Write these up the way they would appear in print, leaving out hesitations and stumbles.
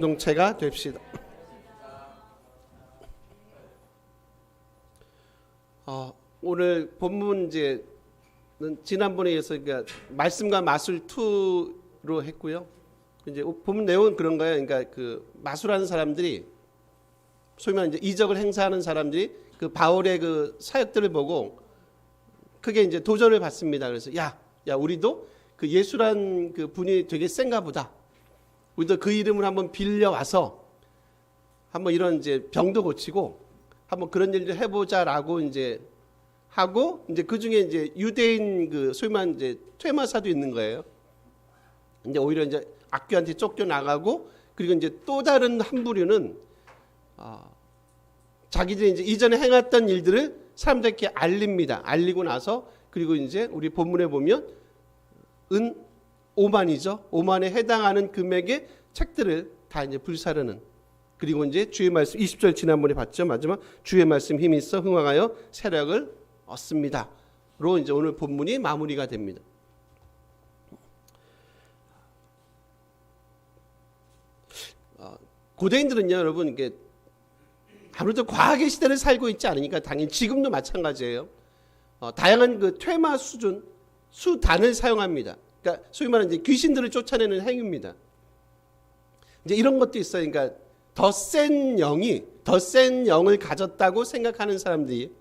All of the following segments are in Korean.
공동체가 됩시다. 오늘 본문 이제는 지난번에 이어서 그러니까 말씀과 마술 2로 했고요. 이제 본문 내용은 그런 거예요. 그러니까 그 마술하는 사람들이 소위 말하는 이제 이적을 행사하는 사람들이 그 바울의 그 사역들을 보고 크게 이제 도전을 받습니다. 그래서 야 우리도 그 예수란 그 분이 되게 센가 보다. 우리도 그 이름을 한번 빌려 와서 한번 이런 이제 병도 고치고 한번 그런 일을 해보자라고 이제 하고 이제 그 중에 이제 유대인 그 소위 말하는 이제 퇴마사도 있는 거예요. 이제 오히려 이제 악귀한테 쫓겨 나가고 그리고 이제 또 다른 한 부류는 자기들이 이제 이전에 행했던 일들을 사람들에게 알립니다. 알리고 나서 그리고 이제 우리 본문에 보면 은 5만이죠. 5만에 해당하는 금액의 책들을 다 이제 불사르는. 그리고 이제 주의 말씀 20절 지난번에 봤죠. 마지막 주의 말씀 힘이 있어 흥왕하여 세력을 얻습니다.로 이제 오늘 본문이 마무리가 됩니다. 고대인들은요, 여러분 이게 아무래도 과학의 시대를 살고 있지 않으니까 당연히 지금도 마찬가지예요. 다양한 그 퇴마 수준 수단을 사용합니다. 그러니까 소위 말하는 이제 귀신들을 쫓아내는 행위입니다. 이제 이런 것도 있어요. 그러니까 더 센 영을 가졌다고 생각하는 사람들이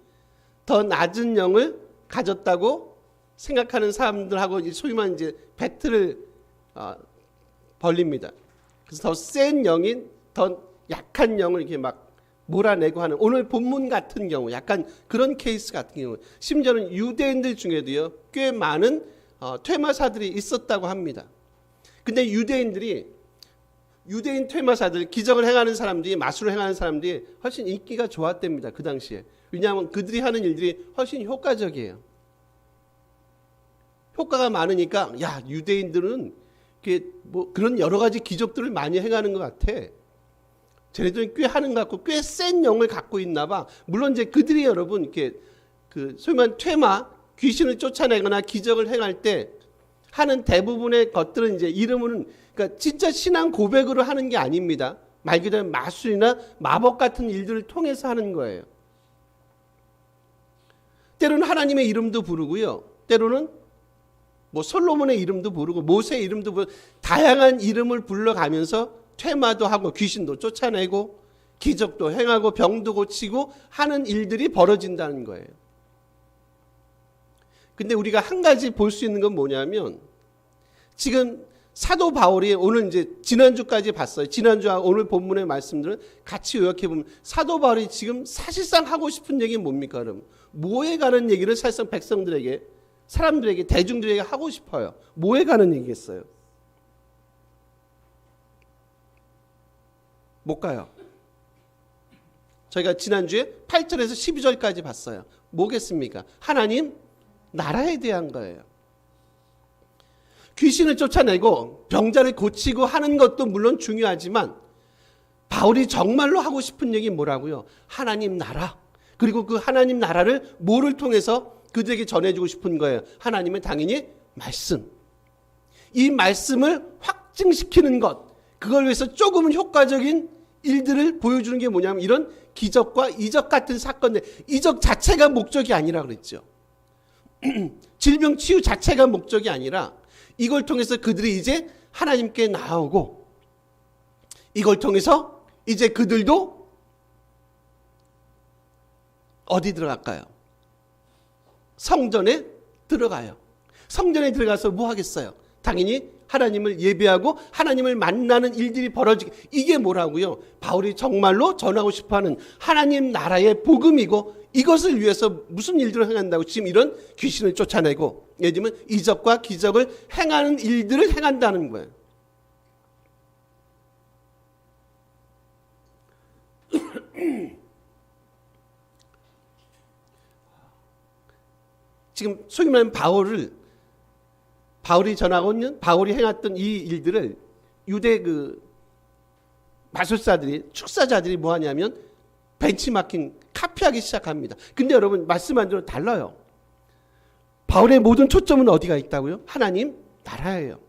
더 낮은 영을 가졌다고 생각하는 사람들하고 소위 말하는 이제 배틀을 벌립니다. 그래서 더 센 영이 더 약한 영을 이렇게 막 몰아내고 하는 오늘 본문 같은 경우 약간 그런 케이스 같은 경우 심지어는 유대인들 중에도요 꽤 많은 퇴마사들이 있었다고 합니다. 근데 유대인 퇴마사들 기적을 행하는 사람들이 마술을 행하는 사람들이 훨씬 인기가 좋았답니다. 그 당시에. 왜냐하면 그들이 하는 일들이 훨씬 효과적이에요. 효과가 많으니까 야 유대인들은 뭐 그런 여러 가지 기적들을 많이 행하는 것 같아. 쟤네들은 꽤 하는 것 같고 꽤 센 영을 갖고 있나 봐. 물론 이제 그들이 여러분 이렇게 그 소위 말하는 퇴마 귀신을 쫓아내거나 기적을 행할 때 하는 대부분의 것들은 이제 이름은 그러니까 진짜 신앙 고백으로 하는 게 아닙니다. 말 그대로 마술이나 마법 같은 일들을 통해서 하는 거예요. 때로는 하나님의 이름도 부르고요. 때로는 뭐 솔로몬의 이름도 부르고 모세의 이름도 부르고 다양한 이름을 불러가면서 퇴마도 하고 귀신도 쫓아내고 기적도 행하고 병도 고치고 하는 일들이 벌어진다는 거예요. 근데 우리가 한 가지 볼 수 있는 건 뭐냐면 지금 사도 바울이 오늘 이제 지난주까지 봤어요. 지난주와 오늘 본문의 말씀들을 같이 요약해 보면 사도 바울이 지금 사실상 하고 싶은 얘기는 뭡니까? 그럼 뭐에 가는 얘기를 사실상 백성들에게 사람들에게 대중들에게 하고 싶어요. 뭐에 가는 얘기겠어요? 못 가요. 저희가 지난주에 8절에서 12절까지 봤어요. 뭐겠습니까? 하나님 나라에 대한 거예요. 귀신을 쫓아내고 병자를 고치고 하는 것도 물론 중요하지만 바울이 정말로 하고 싶은 얘기 뭐라고요? 하나님 나라. 그리고 그 하나님 나라를 뭐를 통해서 그들에게 전해주고 싶은 거예요? 하나님은 당연히 말씀. 이 말씀을 확증시키는 것. 그걸 위해서 조금은 효과적인 일들을 보여주는 게 뭐냐면 이런 기적과 이적 같은 사건들. 이적 자체가 목적이 아니라 그랬죠. 질병 치유 자체가 목적이 아니라 이걸 통해서 그들이 이제 하나님께 나오고 이걸 통해서 이제 그들도 어디 들어갈까요? 성전에 들어가요. 성전에 들어가서 뭐 하겠어요? 당연히 하나님을 예배하고 하나님을 만나는 일들이 벌어지게 이게 뭐라고요? 바울이 정말로 전하고 싶어하는 하나님 나라의 복음이고 이것을 위해서 무슨 일들을 행한다고 지금 이런 귀신을 쫓아내고 예를 들면 이적과 기적을 행하는 일들을 행한다는 거예요. 지금 소위 말하는 바울이 전하고 있는 바울이 행했던 이 일들을 유대 그 마술사들이 축사자들이 뭐 하냐면 벤치마킹 카피하기 시작합니다. 근데 여러분 말씀한 대로 달라요. 바울의 모든 초점은 어디가 있다고요? 하나님 나라예요.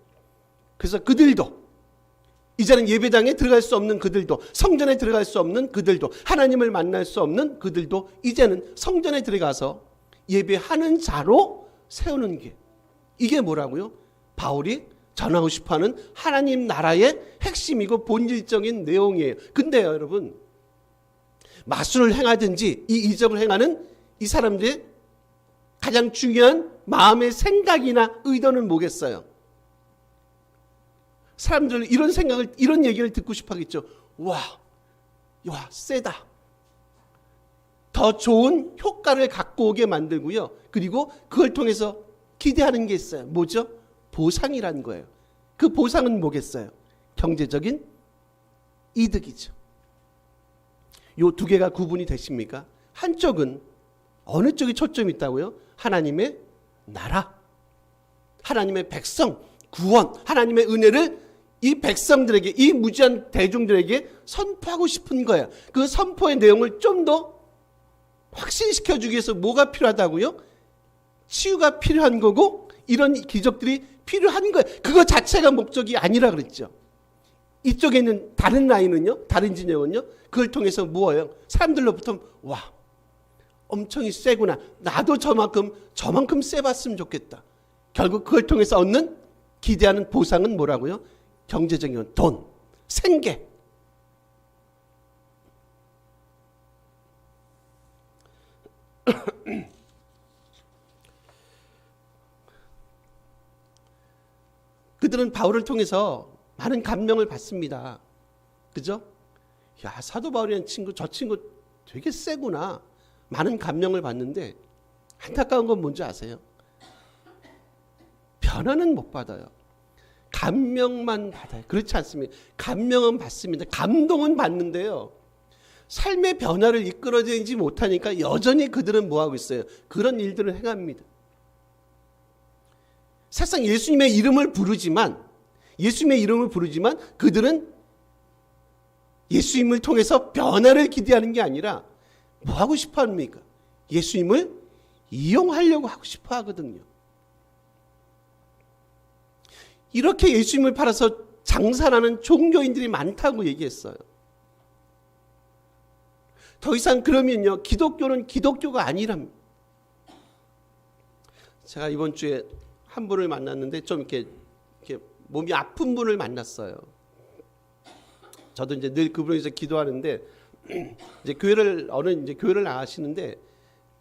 그래서 그들도 이제는 예배당에 들어갈 수 없는 그들도, 성전에 들어갈 수 없는 그들도, 하나님을 만날 수 없는 그들도 이제는 성전에 들어가서 예배하는 자로 세우는 게, 이게 뭐라고요? 바울이 전하고 싶어하는 하나님 나라의 핵심이고 본질적인 내용이에요. 근데요 여러분, 마술을 행하든지 이 이적을 행하는 이 사람들의 가장 중요한 마음의 생각이나 의도는 뭐겠어요? 사람들은 이런 생각을, 이런 얘기를 듣고 싶어 하겠죠. 와, 세다. 더 좋은 효과를 갖고 오게 만들고요. 그리고 그걸 통해서 기대하는 게 있어요. 뭐죠? 보상이라는 거예요. 그 보상은 뭐겠어요? 경제적인 이득이죠. 요 두 개가 구분이 되십니까? 한쪽은 어느 쪽에 초점이 있다고요? 하나님의 나라, 하나님의 백성, 구원, 하나님의 은혜를 이 백성들에게, 이 무지한 대중들에게 선포하고 싶은 거예요. 그 선포의 내용을 좀 더 확신시켜주기 위해서 뭐가 필요하다고요? 치유가 필요한 거고 이런 기적들이 필요한 거예요. 그거 자체가 목적이 아니라 그랬죠. 이쪽에 있는 다른 라인은요, 다른 진영은요, 그걸 통해서 뭐예요? 사람들로부터 와, 엄청 세구나. 나도 저만큼 세봤으면 좋겠다. 결국 그걸 통해서 얻는 기대하는 보상은 뭐라고요? 경제적인 돈, 생계. 그들은 바울을 통해서 많은 감명을 받습니다. 그죠? 야, 사도 바울이라는 친구, 저 친구 되게 세구나. 많은 감명을 받는데 안타까운 건 뭔지 아세요? 변화는 못 받아요. 감명만 받아요. 그렇지 않습니까? 감명은 받습니다. 감동은 받는데요. 삶의 변화를 이끌어내지 못하니까 여전히 그들은 뭐하고 있어요? 그런 일들을 행합니다. 사실상 예수님의 이름을 부르지만 그들은 예수님을 통해서 변화를 기대하는 게 아니라 뭐 하고 싶어 합니까? 예수님을 이용하려고 하고 싶어 하거든요. 이렇게 예수님을 팔아서 장사하는 종교인들이 많다고 얘기했어요. 더 이상 그러면요, 기독교는 기독교가 아니랍니다. 제가 이번 주에 한 분을 만났는데 좀 이렇게 몸이 아픈 분을 만났어요. 저도 이제 늘 그분을 위해서 기도하는데 이제 교회를 나가시는데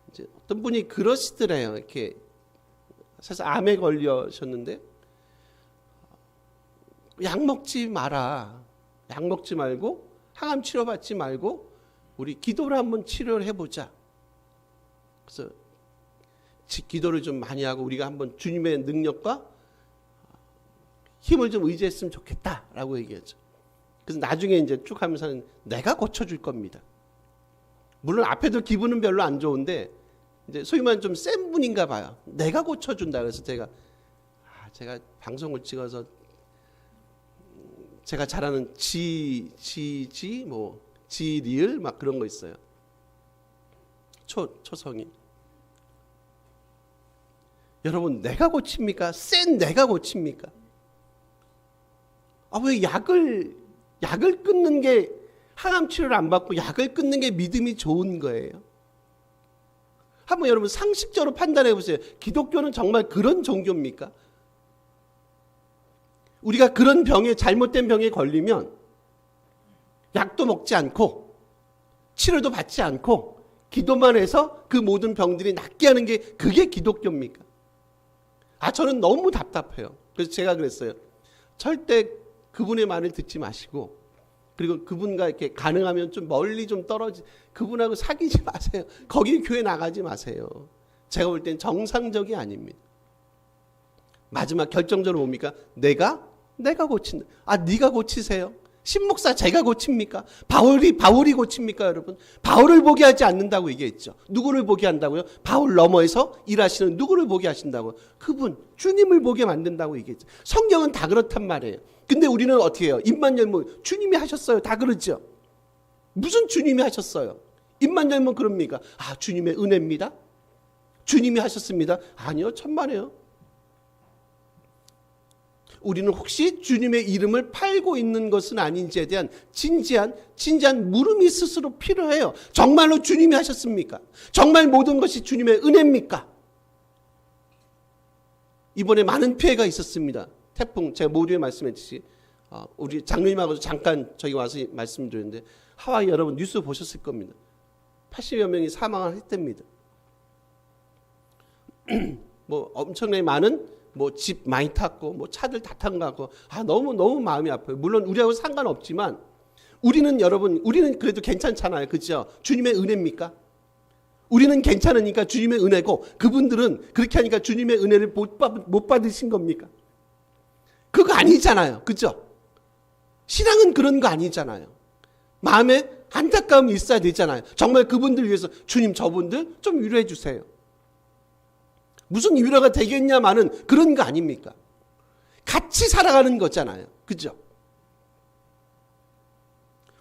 이제 어떤 분이 그러시더래요. 이렇게 사실 암에 걸려셨는데 약 먹지 마라. 약 먹지 말고 항암 치료 받지 말고 우리 기도를 한번 치료를 해보자. 그래서 기도를 좀 많이 하고 우리가 한번 주님의 능력과 힘을 좀 의지했으면 좋겠다라고 얘기했죠. 그래서 나중에 이제 쭉 하면서는 내가 고쳐줄 겁니다. 물론 앞에도 기분은 별로 안 좋은데 이제 소위 말하는 좀 센 분인가 봐요. 내가 고쳐준다. 그래서 제가 방송을 찍어서 제가 잘하는 지리을 막 그런 거 있어요. 초성이. 여러분, 내가 고칩니까? 센 내가 고칩니까? 왜 약을 끊는 게, 항암 치료를 안 받고 약을 끊는 게 믿음이 좋은 거예요? 한번 여러분 상식적으로 판단해 보세요. 기독교는 정말 그런 종교입니까? 우리가 그런 잘못된 병에 걸리면 약도 먹지 않고 치료도 받지 않고 기도만 해서 그 모든 병들이 낫게 하는 게 그게 기독교입니까? 저는 너무 답답해요. 그래서 제가 그랬어요. 절대 그분의 말을 듣지 마시고, 그리고 그분과 이렇게 가능하면 좀 멀리 좀 그분하고 사귀지 마세요. 거기 교회 나가지 마세요. 제가 볼 땐 정상적이 아닙니다. 마지막 결정적으로 뭡니까? 내가 고친다. 네가 고치세요. 신목사 제가 고칩니까? 바울이 고칩니까, 여러분? 바울을 보게 하지 않는다고 얘기했죠. 누구를 보게 한다고요? 바울 너머에서 일하시는 누구를 보게 하신다고요? 그분, 주님을 보게 만든다고 얘기했죠. 성경은 다 그렇단 말이에요. 근데 우리는 어떻게 해요? 입만 열면 주님이 하셨어요. 다 그러죠. 무슨 주님이 하셨어요? 입만 열면 그럽니까? 주님의 은혜입니다. 주님이 하셨습니다. 아니요, 천만에요. 우리는 혹시 주님의 이름을 팔고 있는 것은 아닌지에 대한 진지한 물음이 스스로 필요해요. 정말로 주님이 하셨습니까? 정말 모든 것이 주님의 은혜입니까? 이번에 많은 피해가 있었습니다. 태풍, 제가 모두에 말씀했듯이 우리 장로님하고도 잠깐 저기 와서 말씀드렸는데, 하와이 여러분 뉴스 보셨을 겁니다. 80여 명이 사망을 했답니다. 뭐 엄청나게 많은 뭐 집 많이 탔고 뭐 차들 다 탄 것 같고, 너무 마음이 아파요. 물론 우리하고 상관없지만 우리는 그래도 괜찮잖아요. 그렇죠? 주님의 은혜입니까? 우리는 괜찮으니까 주님의 은혜고, 그분들은 그렇게 하니까 주님의 은혜를 못 받으신 겁니까? 그거 아니잖아요. 그렇죠? 신앙은 그런 거 아니잖아요. 마음에 안타까움이 있어야 되잖아요. 정말 그분들 위해서 주님 저분들 좀 위로해 주세요. 무슨 위로가 되겠냐마는 그런 거 아닙니까? 같이 살아가는 거잖아요. 그죠?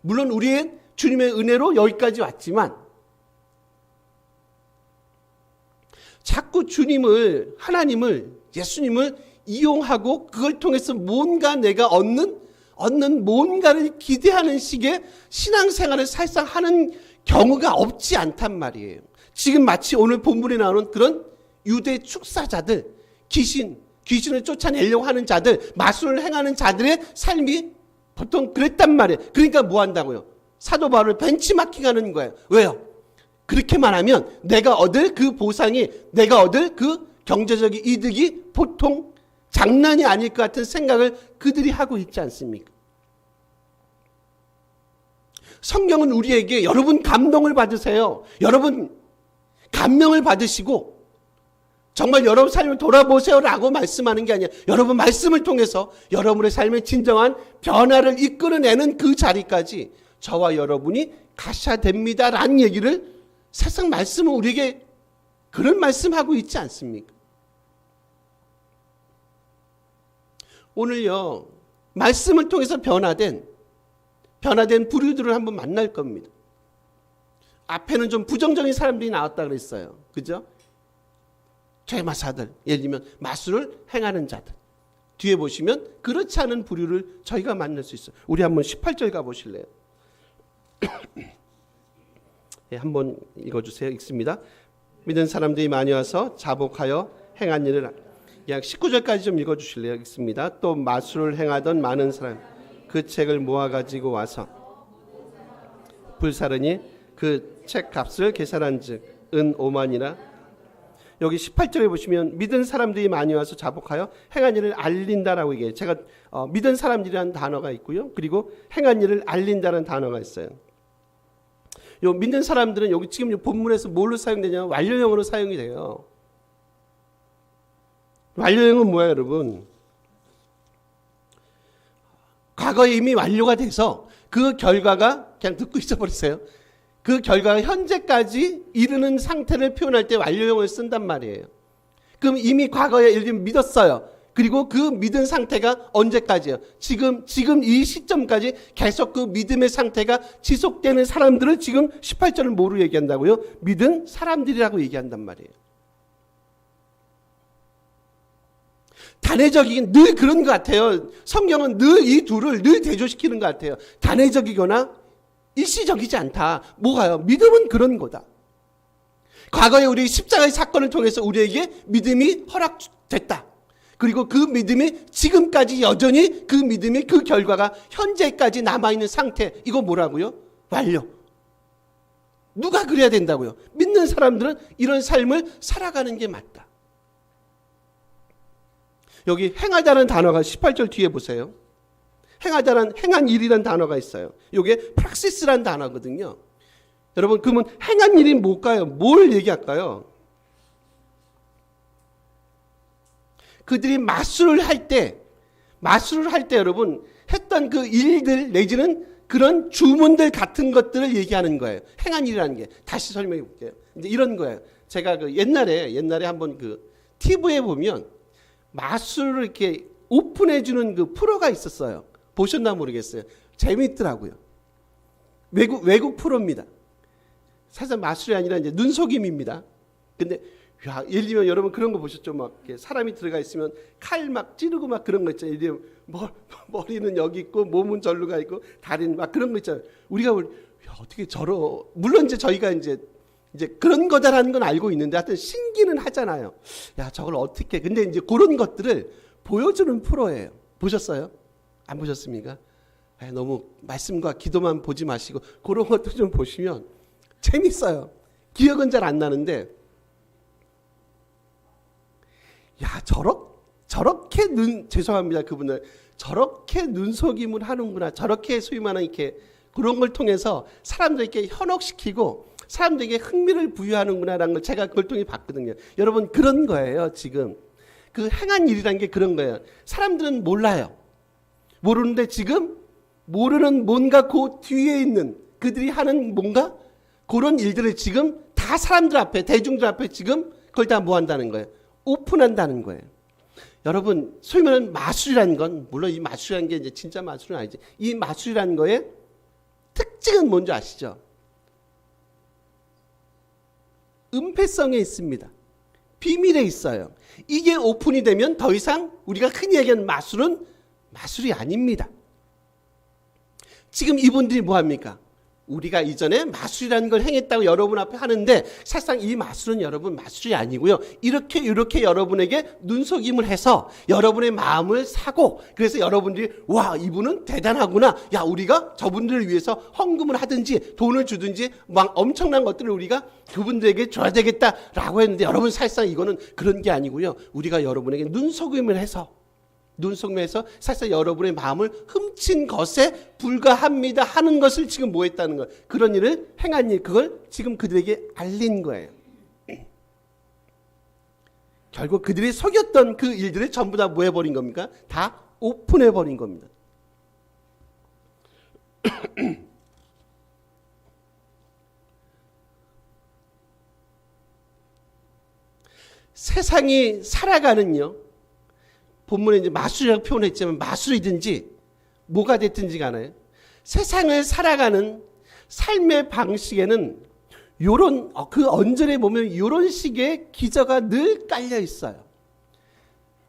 물론 우리의 주님의 은혜로 여기까지 왔지만, 자꾸 하나님을, 예수님을 이용하고 그걸 통해서 뭔가 내가 얻는 뭔가를 기대하는 식의 신앙생활을 사실상 하는 경우가 없지 않단 말이에요. 지금 마치 오늘 본문에 나오는 그런 유대 축사자들, 귀신을 쫓아내려고 하는 자들, 마술을 행하는 자들의 삶이 보통 그랬단 말이에요. 그러니까 뭐 한다고요? 사도 바울을 벤치마킹하는 거예요. 왜요? 그렇게만 하면 내가 얻을 그 보상이, 내가 얻을 그 경제적인 이득이 보통 장난이 아닐 것 같은 생각을 그들이 하고 있지 않습니까? 성경은 우리에게 여러분 감동을 받으세요. 여러분 감명을 받으시고 정말 여러분 삶을 돌아보세요라고 말씀하는 게 아니라, 여러분 말씀을 통해서 여러분의 삶의 진정한 변화를 이끌어내는 그 자리까지 저와 여러분이 가셔야 됩니다라는 얘기를 세상 말씀은 우리에게 그런 말씀하고 있지 않습니까? 오늘요, 말씀을 통해서 변화된 부류들을 한번 만날 겁니다. 앞에는 좀 부정적인 사람들이 나왔다 그랬어요. 그죠? 죄마사들, 예를 들면 마술을 행하는 자들. 뒤에 보시면 그렇지 않은 부류를 저희가 만날 수 있어요. 우리 한번 18절 가보실래요? 예, 한번 읽어주세요. 읽습니다. 믿은 사람들이 많이 와서 자복하여 행한 일을, 약 19절까지 좀 읽어주실래요? 읽습니다. 또 마술을 행하던 많은 사람 그 책을 모아가지고 와서 불사르니 그 책 값을 계산한 즉 은 5만이나. 여기 18절에 보시면 믿은 사람들이 많이 와서 자복하여 행한 일을 알린다라고 얘기해요. 제가 믿은 사람들이라는 단어가 있고요. 그리고 행한 일을 알린다는 단어가 있어요. 요 믿는 사람들은 여기 지금 본문에서 뭘로 사용되냐면 완료형으로 사용이 돼요. 완료형은 뭐예요, 여러분? 과거에 이미 완료가 돼서 그 결과가, 그냥 듣고 있어버렸어요. 그 결과가 현재까지 이르는 상태를 표현할 때 완료형을 쓴단 말이에요. 그럼 이미 과거에 예를 들면 믿었어요. 그리고 그 믿은 상태가 언제까지예요? 지금 이 시점까지 계속 그 믿음의 상태가 지속되는 사람들을 지금 18절을 뭐로 얘기한다고요? 믿은 사람들이라고 얘기한단 말이에요. 단회적이긴 늘 그런 것 같아요. 성경은 늘 이 둘을 늘 대조시키는 것 같아요. 단회적이거나 일시적이지 않다. 뭐가요? 믿음은 그런 거다. 과거에 우리 십자가의 사건을 통해서 우리에게 믿음이 허락됐다. 그리고 그 믿음이 지금까지 여전히 그 믿음이, 그 결과가 현재까지 남아있는 상태. 이거 뭐라고요? 완료. 누가 그래야 된다고요? 믿는 사람들은 이런 삶을 살아가는 게 맞다. 여기 행하다는 단어가 18절 뒤에 보세요. 행한 일이라는 단어가 있어요. 이게 프락시스라는 단어거든요. 여러분, 그러면 행한 일이 뭘까요? 뭘 얘기할까요? 그들이 마술을 할 때 여러분 했던 그 일들 내지는 그런 주문들 같은 것들을 얘기하는 거예요. 행한 일이라는 게. 다시 설명해 볼게요. 이제 이런 거예요. 제가 그 옛날에 한번 그 TV에 보면 마술을 이렇게 오픈해 주는 그 프로가 있었어요. 보셨나 모르겠어요. 재미있더라고요. 외국 프로입니다. 사실 마술이 아니라 이제 눈속임입니다. 근데 야, 예를 들면 여러분 그런 거 보셨죠? 막 이렇게 사람이 들어가 있으면 칼 막 찌르고 막 그런 거 있잖아요. 예를 들면 머리는 여기 있고 몸은 절로 가 있고 다리는 막 그런 거 있잖아요. 우리가 야, 어떻게 저러? 물론 이제 저희가 이제 그런 거다라는 건 알고 있는데 하여튼 신기는 하잖아요. 야, 저걸 어떻게? 근데 이제 그런 것들을 보여주는 프로예요. 보셨어요? 안 보셨습니까? 너무 말씀과 기도만 보지 마시고 그런 것도 좀 보시면 재밌어요. 기억은 잘 안 나는데, 야, 저렇게 죄송합니다. 그분들 저렇게 눈속임을 하는구나. 저렇게 소위 말하는 이렇게 그런 걸 통해서 사람들에게 현혹시키고 사람들에게 흥미를 부여하는구나라는 걸 제가 그걸 통해 봤거든요. 여러분 그런 거예요. 지금 그 행한 일이라는 게 그런 거예요. 사람들은 몰라요. 모르는데 지금 모르는 뭔가 그 뒤에 있는 그들이 하는 뭔가 그런 일들을 지금 다 사람들 앞에 대중들 앞에 지금 그걸 다 뭐 한다는 거예요. 오픈한다는 거예요. 여러분 소위 말하는 마술이라는 건 물론 이 마술이라는 게 이제 진짜 마술은 아니지. 이 마술이라는 거의 특징은 뭔지 아시죠? 은폐성에 있습니다. 비밀에 있어요. 이게 오픈이 되면 더 이상 우리가 흔히 얘기하는 마술은 마술이 아닙니다. 지금 이분들이 뭐합니까? 우리가 이전에 마술이라는 걸 행했다고 여러분 앞에 하는데 사실상 이 마술은 여러분 마술이 아니고요. 이렇게 여러분에게 눈속임을 해서 여러분의 마음을 사고 그래서 여러분들이 와 이분은 대단하구나. 야 우리가 저분들을 위해서 헌금을 하든지 돈을 주든지 막 엄청난 것들을 우리가 그분들에게 줘야 되겠다라고 했는데 여러분 사실상 이거는 그런 게 아니고요. 우리가 여러분에게 눈속임을 해서 사실상 여러분의 마음을 훔친 것에 불과합니다 하는 것을 지금 뭐 했다는 거예요. 그런 일을 행한 일, 그걸 지금 그들에게 알린 거예요. 결국 그들이 속였던 그 일들을 전부 다 뭐 해버린 겁니까? 다 오픈해버린 겁니다. 세상이 살아가는요. 본문에 이제 마술이라고 표현했지만 마술이든지 뭐가 됐든지 간에 세상을 살아가는 삶의 방식에는 요런 그 언저리에 보면 요런 식의 기저가 늘 깔려 있어요.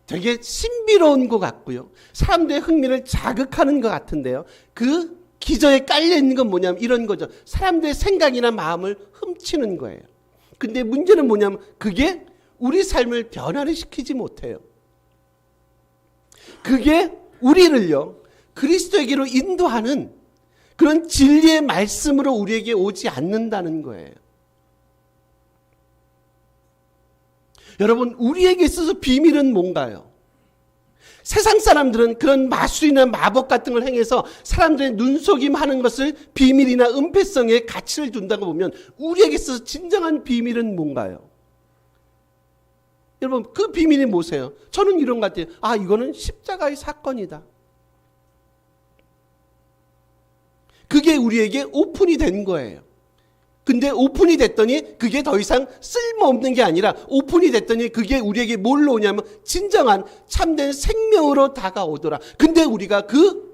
되게 신비로운 것 같고요. 사람들의 흥미를 자극하는 것 같은데요. 그 기저에 깔려 있는 건 뭐냐면 이런 거죠. 사람들의 생각이나 마음을 훔치는 거예요. 근데 문제는 뭐냐면 그게 우리 삶을 변화를 시키지 못해요. 그게 우리를요 그리스도에게로 인도하는 그런 진리의 말씀으로 우리에게 오지 않는다는 거예요. 여러분 우리에게 있어서 비밀은 뭔가요? 세상 사람들은 그런 마술이나 마법 같은 걸 행해서 사람들의 눈속임하는 것을 비밀이나 은폐성에 가치를 둔다고 보면 우리에게 있어서 진정한 비밀은 뭔가요? 여러분 그 비밀이 뭐세요? 저는 이런 것 같아요. 아 이거는 십자가의 사건이다. 그게 우리에게 오픈이 된 거예요. 근데 오픈이 됐더니 그게 더 이상 쓸모없는 게 아니라 오픈이 됐더니 그게 우리에게 뭘로 오냐면 진정한 참된 생명으로 다가오더라. 근데 우리가 그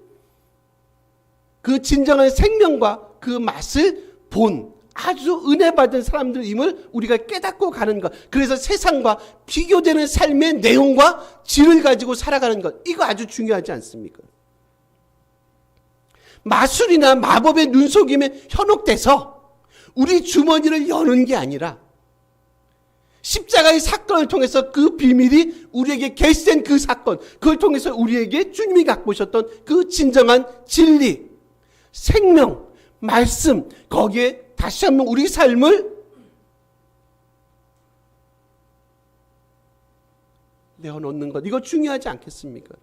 진정한 생명과 그 맛을 본 아주 은혜받은 사람들임을 우리가 깨닫고 가는 것. 그래서 세상과 비교되는 삶의 내용과 질을 가지고 살아가는 것. 이거 아주 중요하지 않습니까? 마술이나 마법의 눈속임에 현혹돼서 우리 주머니를 여는 게 아니라 십자가의 사건을 통해서 그 비밀이 우리에게 계시된 그 사건, 그걸 통해서 우리에게 주님이 갖고 오셨던 그 진정한 진리, 생명, 말씀, 거기에 다시 한번 우리 삶을 내어놓는 것, 이거 중요하지 않겠습니까?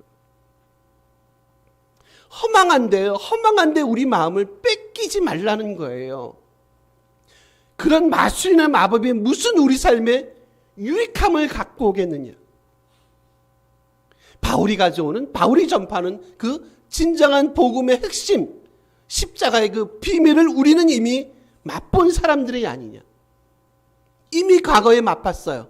허망한데 우리 마음을 뺏기지 말라는 거예요. 그런 마술이나 마법이 무슨 우리 삶에 유익함을 갖고 오겠느냐? 바울이 전파하는 그 진정한 복음의 핵심, 십자가의 그 비밀을 우리는 이미 맛본 사람들이 아니냐. 이미 과거에 맛봤어요.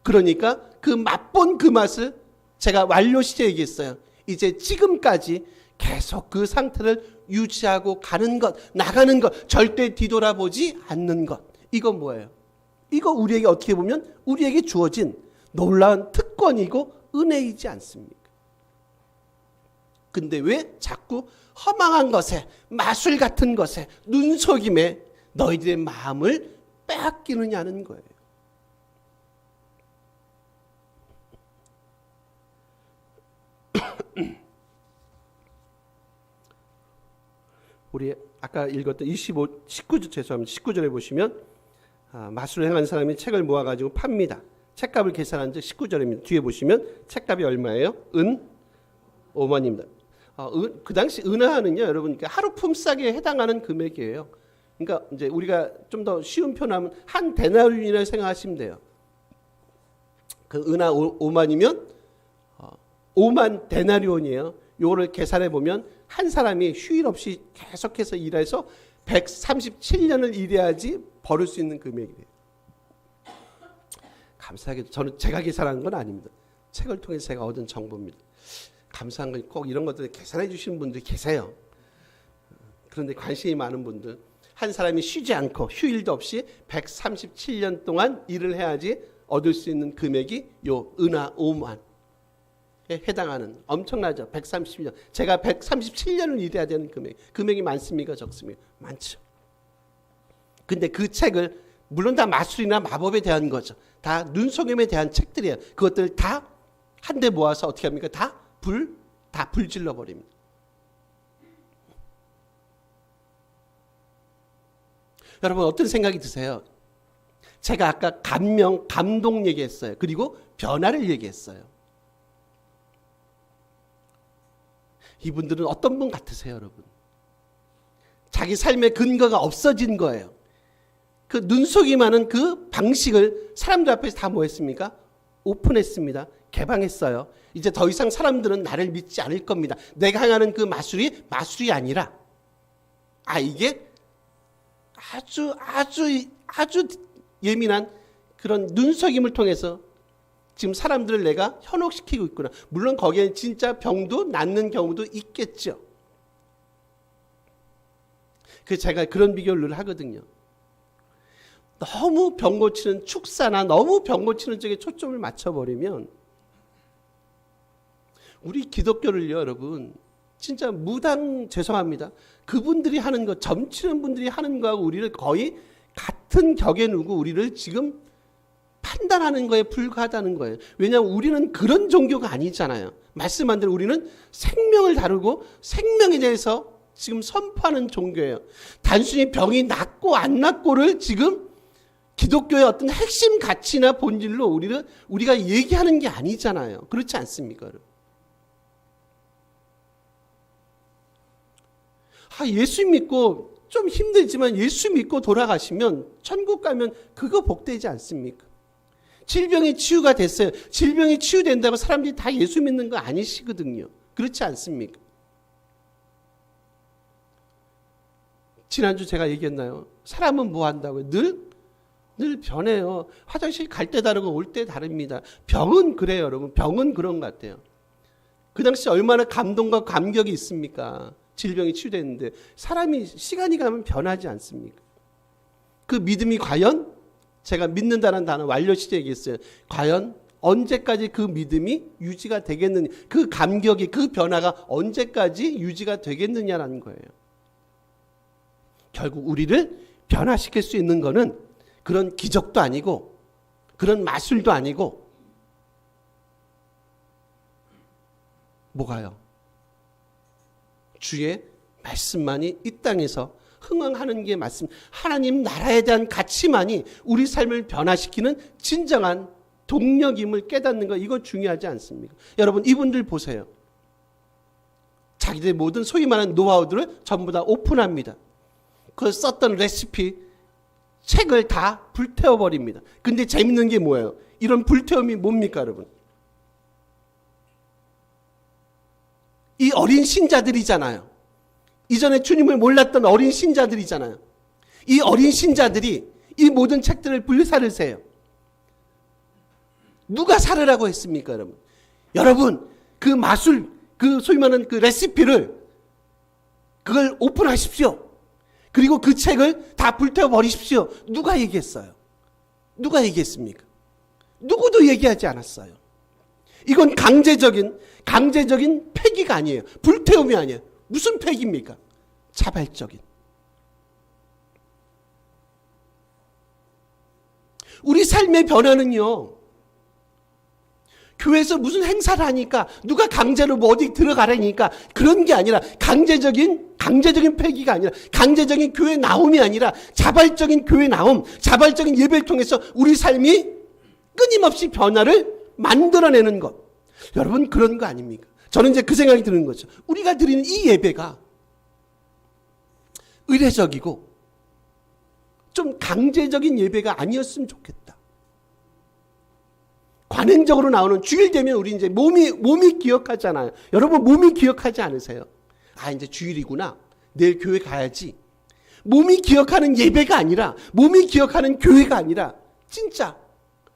그러니까 그 맛본 그 맛을 제가 완료 시제 얘기했어요. 이제 지금까지 계속 그 상태를 유지하고 가는 것, 나가는 것, 절대 뒤돌아보지 않는 것. 이건 뭐예요? 이거 우리에게 어떻게 보면 우리에게 주어진 놀라운 특권이고 은혜이지 않습니까? 근데 왜 자꾸 허망한 것에, 마술 같은 것에, 눈속임에 너희들의 마음을 빼앗기느냐는 거예요. 우리 아까 읽었던 19절에 보시면 마술을 행한 사람이 책을 모아가지고 팝니다. 책값을 계산한 즉 19절입니다. 뒤에 보시면 책값이 얼마예요? 은 5만입니다. 그 당시 은하는요, 여러분, 하루 품삯에 해당하는 금액이에요. 그러니까 이제 우리가 좀 더 쉬운 표현하면 한 데나리온이라 생각하시면 돼요. 그 은하 5만이면 5만 데나리온이에요. 요거를 계산해 보면 한 사람이 휴일 없이 계속해서 일해서 137년을 일해야지 벌을 수 있는 금액이에요. 감사하게도 저는 제가 계산한 건 아닙니다. 책을 통해서 제가 얻은 정보입니다. 감사한 건 꼭 이런 것들을 계산해 주시는 분들이 계세요. 그런데 관심이 많은 분들, 한 사람이 쉬지 않고 휴일도 없이 137년 동안 일을 해야지 얻을 수 있는 금액이 요 은하 5만에 해당하는, 엄청나죠. 130년. 제가 137년을 일해야 되는 금액이 많습니까? 적습니까? 많죠. 근데 그 책을 물론 다 마술이나 마법에 대한 거죠. 다 눈속임에 대한 책들이에요. 그것들 다 한데 모아서 어떻게 합니까? 다 불질러 버립니다. 여러분 어떤 생각이 드세요? 제가 아까 감동 얘기했어요. 그리고 변화를 얘기했어요. 이분들은 어떤 분 같으세요, 여러분? 자기 삶의 근거가 없어진 거예요. 그 눈속임하는 그 방식을 사람들 앞에서 다 뭐 했습니까? 오픈했습니다. 개방했어요. 이제 더 이상 사람들은 나를 믿지 않을 겁니다. 내가 행하는 그 마술이 아니라, 이게 아주 예민한 그런 눈속임을 통해서 지금 사람들을 내가 현혹시키고 있구나. 물론 거기에 진짜 병도 낫는 경우도 있겠죠. 그래서 제가 그런 비교를 늘 하거든요. 너무 병 고치는 축사나 너무 병 고치는 쪽에 초점을 맞춰버리면 우리 기독교를요, 여러분, 진짜 죄송합니다. 그분들이 하는 것, 점치는 분들이 하는 거하고 우리를 거의 같은 격에 두고 우리를 지금 판단하는 거에 불과하다는 거예요. 왜냐하면 우리는 그런 종교가 아니잖아요. 말씀한 대로 우리는 생명을 다루고 생명에 대해서 지금 선포하는 종교예요. 단순히 병이 낫고 안 낫고를 지금 기독교의 어떤 핵심 가치나 본질로 우리가 얘기하는 게 아니잖아요. 그렇지 않습니까? 예수 믿고 좀 힘들지만 예수 믿고 돌아가시면 천국 가면 그거 복되지 않습니까? 질병이 치유가 됐어요. 질병이 치유된다고 사람들이 다 예수 믿는 거 아니시거든요. 그렇지 않습니까? 지난주 제가 얘기했나요? 사람은 뭐 한다고요? 늘 변해요. 화장실 갈 때 다르고 올 때 다릅니다. 병은 그래요, 여러분. 병은 그런 것 같아요. 그 당시 얼마나 감동과 감격이 있습니까? 질병이 치유됐는데 사람이 시간이 가면 변하지 않습니까? 그 믿음이 과연 제가 믿는다는 단어 완료 시제 얘기했어요. 과연 언제까지 그 믿음이 유지가 되겠느냐, 그 감격이, 그 변화가 언제까지 유지가 되겠느냐라는 거예요. 결국 우리를 변화시킬 수 있는 거는 그런 기적도 아니고 그런 마술도 아니고 뭐가요? 주의 말씀만이 이 땅에서 흥황하는 게 말씀, 하나님 나라에 대한 가치만이 우리 삶을 변화시키는 진정한 동력임을 깨닫는 거, 이거 중요하지 않습니까? 여러분 이분들 보세요. 자기들의 모든 소위 말하는 노하우들을 전부 다 오픈합니다. 그 썼던 레시피 책을 다 불태워버립니다. 근데 재밌는 게 뭐예요? 이런 불태움이 뭡니까, 여러분? 이 어린 신자들이잖아요. 이전에 주님을 몰랐던 어린 신자들이잖아요. 이 어린 신자들이 이 모든 책들을 불사를 세요. 누가 사르라고 했습니까, 여러분? 여러분, 그 마술, 그 소위 말하는 그 레시피를 그걸 오픈하십시오. 그리고 그 책을 다 불태워 버리십시오. 누가 얘기했어요? 누가 얘기했습니까? 누구도 얘기하지 않았어요. 이건 강제적인 폐기가 아니에요. 불태움이 아니에요. 무슨 폐기입니까? 자발적인. 우리 삶의 변화는요, 교회에서 무슨 행사를 하니까 누가 강제로 뭐 어디 들어가라니까 그런 게 아니라 강제적인 폐기가 아니라 강제적인 교회 나옴이 아니라 자발적인 교회 나옴, 자발적인 예배를 통해서 우리 삶이 끊임없이 변화를 만들어내는 것. 여러분 그런 거 아닙니까? 저는 이제 그 생각이 드는 거죠. 우리가 드리는 이 예배가 의례적이고 좀 강제적인 예배가 아니었으면 좋겠다. 관행적으로 나오는 주일 되면 우리 이제 몸이 기억하잖아요. 여러분 몸이 기억하지 않으세요? 아, 이제 주일이구나. 내일 교회 가야지. 몸이 기억하는 예배가 아니라, 몸이 기억하는 교회가 아니라 진짜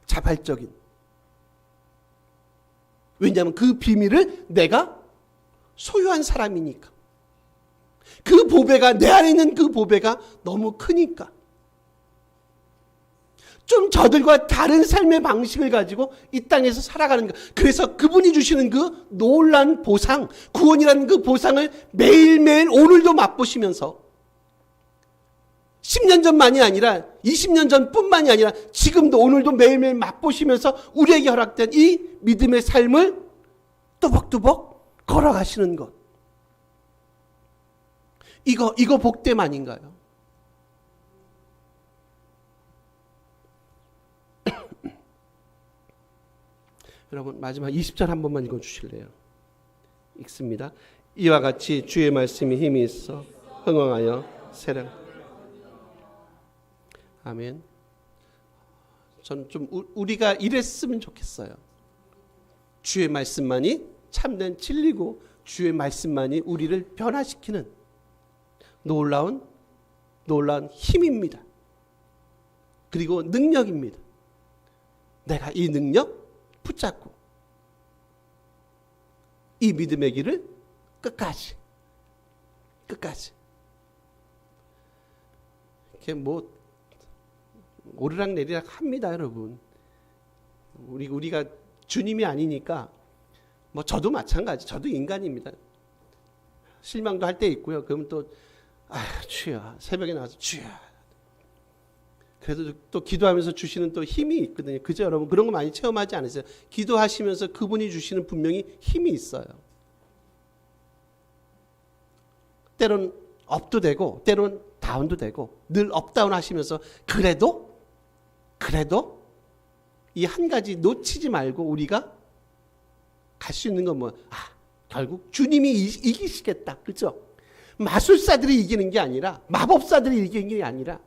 자발적인. 왜냐하면 그 비밀을 내가 소유한 사람이니까. 그 보배가, 내 안에 있는 그 보배가 너무 크니까. 좀 저들과 다른 삶의 방식을 가지고 이 땅에서 살아가는 것. 그래서 그분이 주시는 그 놀라운 보상, 구원이라는 그 보상을 매일매일 오늘도 맛보시면서 10년 전만이 아니라 20년 전뿐만이 아니라 지금도 오늘도 매일매일 맛보시면서 우리에게 허락된 이 믿음의 삶을 또박또박 걸어가시는 것. 이거 복됨 아닌가요? 여러분 마지막 20절 한 번만 읽어주실래요? 읽습니다. 이와 같이 주의 말씀이 힘이 있어 흥왕하여 세량. 아멘. 저는 좀 우리가 이랬으면 좋겠어요. 주의 말씀만이 참된 진리고 주의 말씀만이 우리를 변화시키는 놀라운 힘입니다. 그리고 능력입니다. 내가 이 능력 붙잡고 이 믿음의 길을 끝까지 이렇게 뭐 오르락 내리락 합니다, 여러분. 우리가 주님이 아니니까 뭐 저도 마찬가지. 저도 인간입니다. 실망도 할 때 있고요. 그러면 또 주여 새벽에 나와서 주여. 그래도 또 기도하면서 주시는 또 힘이 있거든요. 그죠, 여러분? 그런 거 많이 체험하지 않으세요? 기도하시면서 그분이 주시는 분명히 힘이 있어요. 때론 업도 되고 때론 다운도 되고 늘 업다운 하시면서 그래도 이 한 가지 놓치지 말고 우리가 갈 수 있는 건 결국 주님이 이기시겠다. 그렇죠? 마술사들이 이기는 게 아니라 마법사들이 이기는 게 아니라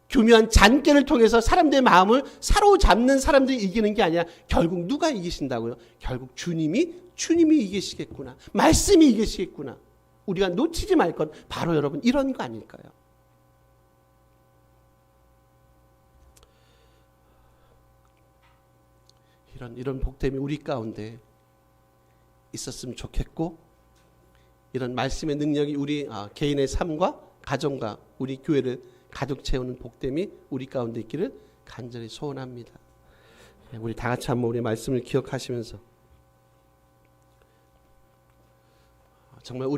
교묘한 잔꾀를 통해서 사람들의 마음을 사로잡는 사람들이 이기는 게 아니라 결국 누가 이기신다고요? 결국 주님이 이기시겠구나. 말씀이 이기시겠구나. 우리가 놓치지 말 건 바로 여러분 이런 거 아닐까요? 이런 복됨이 우리 가운데 있었으면 좋겠고 이런 말씀의 능력이 우리 개인의 삶과 가정과 우리 교회를 가득 채우는 복됨이 우리 가운데 있기를 간절히 소원합니다. 우리 다 같이 한번 우리 말씀을 기억하시면서 정말